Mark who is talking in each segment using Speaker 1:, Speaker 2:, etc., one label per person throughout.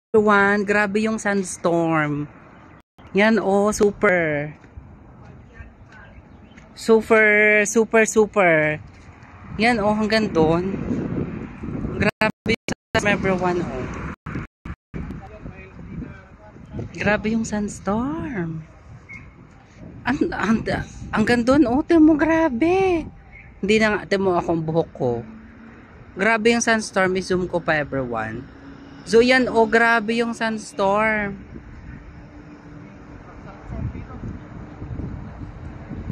Speaker 1: Everyone, grabe yung sandstorm. Yan oh, super. Super, super, super. Yan oh, hanggang doon. Grabe yung sandstorm, everyone oh. Grabe yung sandstorm. Hanggang doon oh, temo grabe. Hindi na nga, temo akong buhok ko. Grabe yung sandstorm, i-zoom ko pa everyone. So yan oh, grabe yung sandstorm.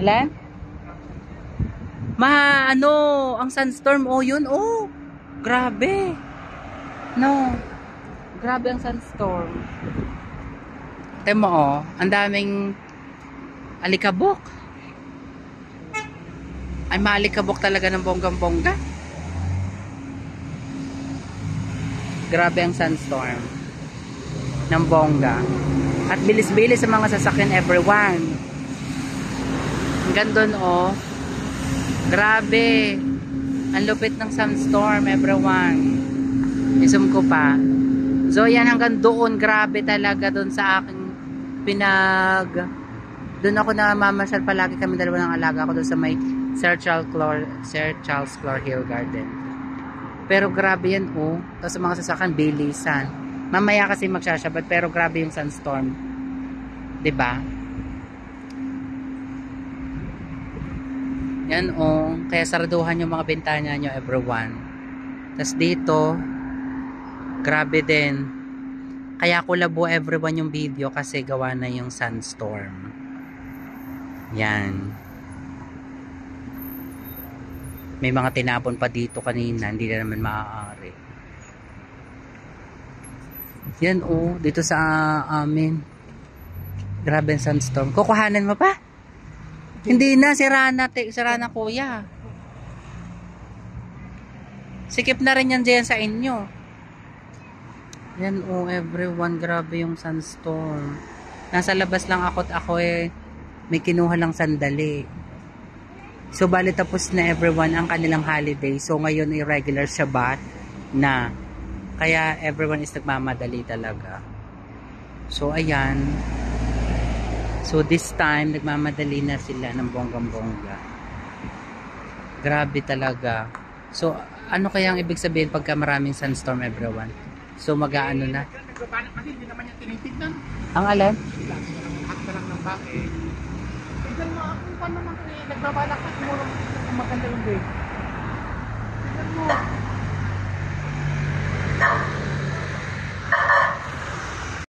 Speaker 1: Alan? Ano, ang sandstorm oh yun oh. Grabe. No. Grabe ang sandstorm. Temo oh, ang daming alikabok. Ay maalikabok talaga ng bonggang-bongga. Grabe ang sandstorm ng bongga. At bilis-bilis sa mga sasakyan everyone. Hanggang doon oh. Grabe. Ang lupit ng sandstorm everyone. I-zoom ko pa. So yan hanggang doon. Grabe talaga doon sa aking doon ako namamasyal palagi kami dalawa ng alaga ko doon sa may Sir Charles Clore Hill Garden. Pero grabe yan oh. Tapos sa mga sasakyan bilisan. Mamaya kasi magsasyabat pero grabe yung sandstorm. 'Di ba? Yan oh. Kaya saraduhan yung mga bintana nyo everyone. Tapos dito grabe din. Kaya ko labo everyone yung video kasi gawa na yung sandstorm. Yan. May mga tinapon pa dito kanina, hindi na naman maaari. Yan oh, dito sa amin. Grabe ang sandstorm. Kukuhanan mo pa? Hindi na, sira na kuya. Sikip na rin yan dyan sa inyo. Yan oh, everyone, grabe yung sandstorm. Nasa labas lang ako at ako may kinuha lang sandali. So bali tapos na everyone ang kanilang holiday. So ngayon irregular Shabbat na. Kaya everyone is nagmamadali talaga. So ayan. So this time nagmamadali na sila ng bonggang-bongga. Grabe talaga. So ano kaya ang ibig sabihin pagka maraming sandstorm everyone? So mag-aano na.
Speaker 2: Nagbabalak kasi hindi naman yung tinitignan.
Speaker 1: Ang alin?
Speaker 2: Lahat na lang ng bakit. Tignan mo, kung paano naman nagbabalak kasi mo kung maganda yung day. Tignan mo.